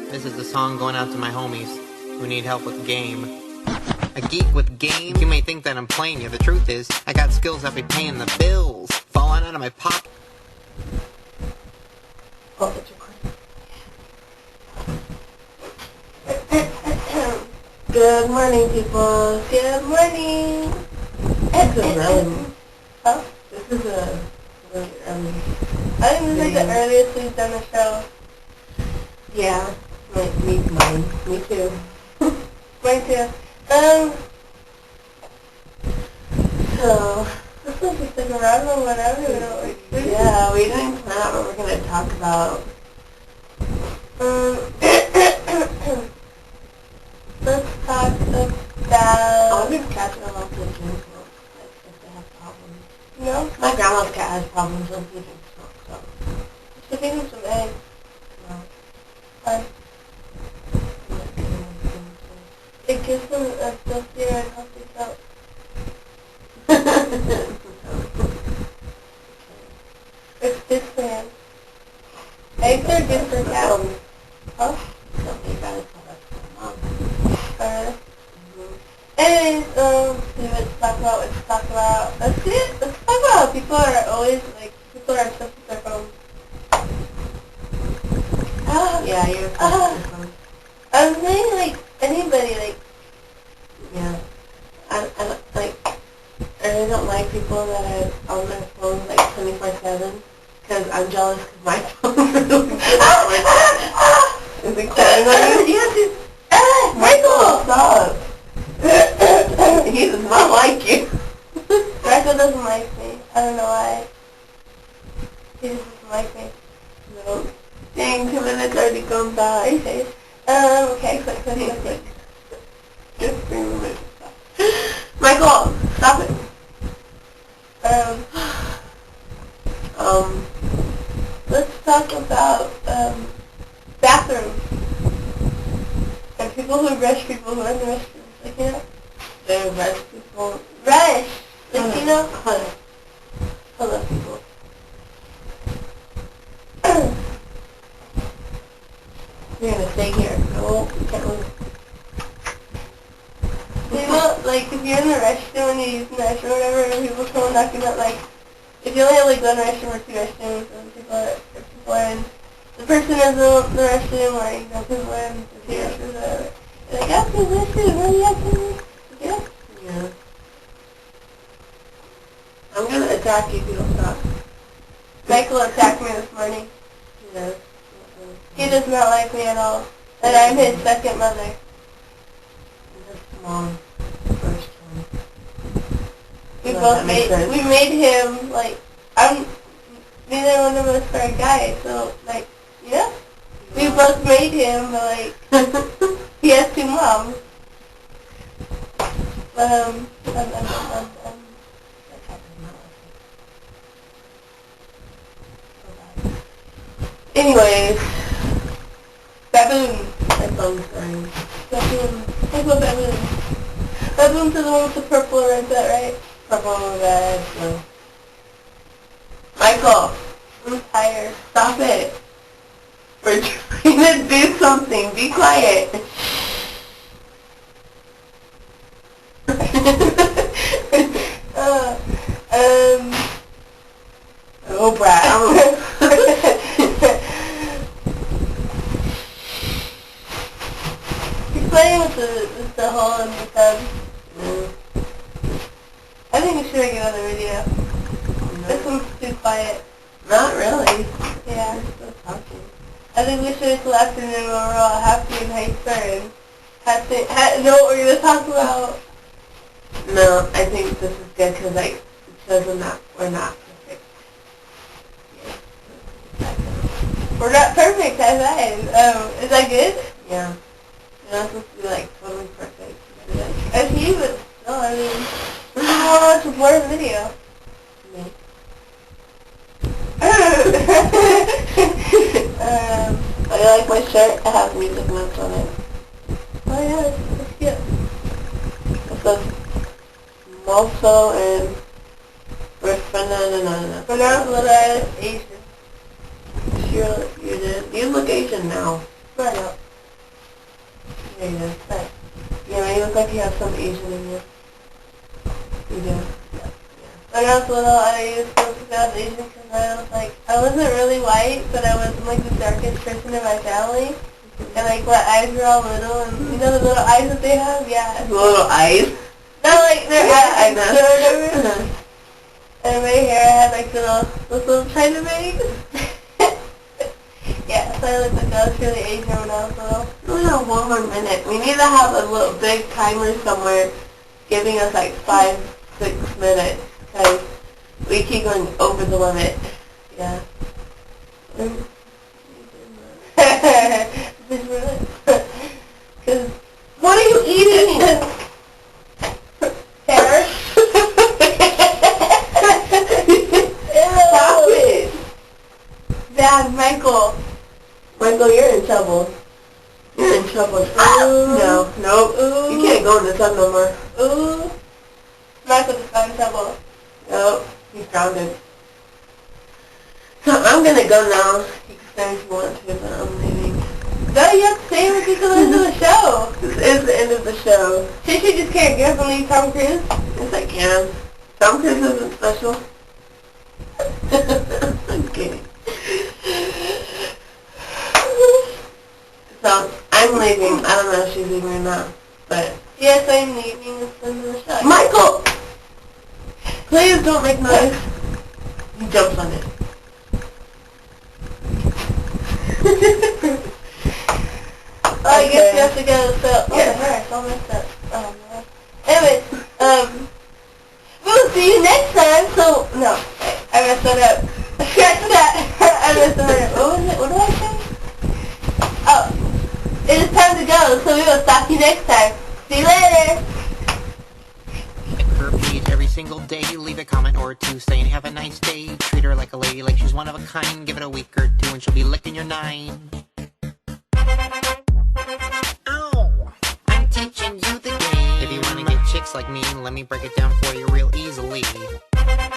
This is the song going out to my homies who need help with game. A geek with game? You may think that I'm playing you. The truth is, I got skills that be paying the bills. Falling out of my pocket. Oh, it's recording. Good morning, people. Good morning. This is really... Huh? This is a really early... I think this is the earliest we've done the show. Yeah. Mine. Me too. Mine too. So, this was just like a random one. I don't even know what we're doing. Yeah, we didn't plan out what we're going to talk about. Let's talk about... I wonder if cats are allowed to drink milk, like, if they have problems. No? My grandma's cat has problems when he drinks milk, so... Should feed him some eggs. No. Fine. It gives them a healthier and healthy milk. It's good for him. Eggs are good for cats. Huh? Something you gotta tell that to my mom. Anyways, let's talk about, let's see it. Let's talk about people are always, like, people are obsessed with their phones. Yeah, you're obsessed with your phone. I'm saying, like, anybody, like, yeah. I really don't like people that are on their phones, like, 24/7, because I'm jealous because my phone's really Is it calling on you? Yes, it's... Michael! Stop! He does not like you. Michael doesn't like me. I don't know why. He just doesn't like me. No. Dang, 2 minutes already gone by. Okay. Okay, quick. Just 3 minutes. Michael, stop it. Let's talk about, bathrooms. And people who rush people who are in the restrooms. Like, you know? They rush people. Rush! Like, you know? Hello, people. You're gonna stay here. No, you can't move. People, like, if you're in the restroom and you're using the restroom or whatever, and people come knocking at, like, if you only have, like, one restroom or 2 restrooms, and people are in, the person is in the restroom, or, you know, people are in the 2 restrooms or whatever. You're like, after the restroom, what are you after? Yeah? Yeah. I'm gonna attack you if you don't stop. Michael attacked me this morning. Yeah. He does not like me at all. And I'm his second mother. Mom, first one. We made him, like, neither one of us are a guy, so, like, yeah. We both made him, but, like, he has 2 moms. Anyways, baboon. My phone's dying. Baboon. Talk about baboon. Baboons are the one with the purple and red bit, right? Purple and red, no. Michael, I'm tired. Stop it. We're trying to do something. Be quiet. Oh, Brad. He's playing with the hole in the tub. Mm. I think we should make another video. No. This one's too quiet. Not really. Yeah. We're still talking. I think we should collapse and then we're all happy and hyper and know what we're going to talk about. No, I think this is good because, like, it shows them that we're not perfect. Yeah. We're not perfect, I said. Is that good? Yeah. You're not supposed to be, like, totally perfect. If you would still, I mean, how much more of the video? Me. I like my shirt. It has music notes on it. Oh yeah, that's cute. It says Malso and Banana. When I was little, I was Asian. You did. You look Asian now. I know. There you go. Nice. Yeah, you look like you have some Asian in you. You do. Yeah. When I was little, I used to think I was Asian because I was like, I wasn't really white, but I was like the darkest person in my family. And like my eyes were all little, and you know the little eyes that they have? Yeah. Little eyes? No, like their eyes. I know. And my hair, I had like those little China bangs. Yeah, so I looked like I was really Asian when I was little. We have 1 more minute. We need to have a little big timer somewhere giving us like 5-6 minutes because we keep going over the limit. Yeah. Because what are you eating? hair. Stop it. Dad, Michael. Michael, you're in trouble. You're in trouble. No, nope. Ooh. You can't go in the sun no more. Ooh. Michael just got in trouble. Nope. He's grounded. So I'm gonna go now. You can stay if you want to, but I'm leaving. No, you have to stay with you till the end of the show. This is the end of the show. She just can't get up and leave Tom Cruise. Yes, I can. Tom Cruise isn't special. I'm kidding. So, I'm leaving. I don't know if she's leaving or not, but... Yes, I'm leaving. It's the end of the show. Michael! Please don't make noise. He jumps on it. Oh, I guess we have to go, so... Oh, Yeah. my hair, it's all messed up. Oh, no. Anyways, we'll see you next time, so... No, I messed that up. Scratch that. I messed that up. What was it? What did I say? Oh. It is time to go, so we will talk to you next time. See you later. Her page every single day, leave a comment or two saying have a nice day, treat her like a lady, like she's one of a kind, give it a week or two and she'll be licking your 9. Ow! I'm teaching you the game. If you wanna get chicks like me, let me break it down for you real easily.